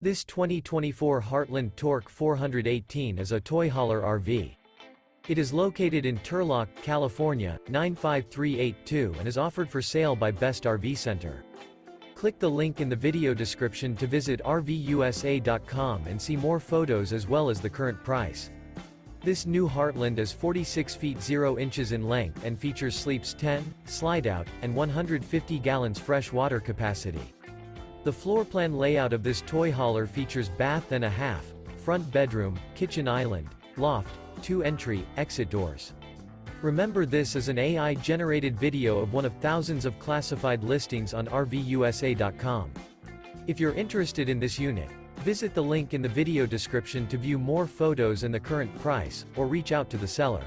This 2024 Heartland Torque 418 is a toy hauler RV. It is located in Turlock, California, 95382 and is offered for sale by Best RV Center. Click the link in the video description to visit RVUSA.com and see more photos as well as the current price. This new Heartland is 46 feet 0 inches in length and features sleeps 10, slide-out, and 150 gallons fresh water capacity. The floor plan layout of this toy hauler features bath and a half, front bedroom, kitchen island, loft, 2 entry, exit doors. Remember, this is an AI-generated video of one of thousands of classified listings on RVUSA.com. If you're interested in this unit, visit the link in the video description to view more photos and the current price, or reach out to the seller.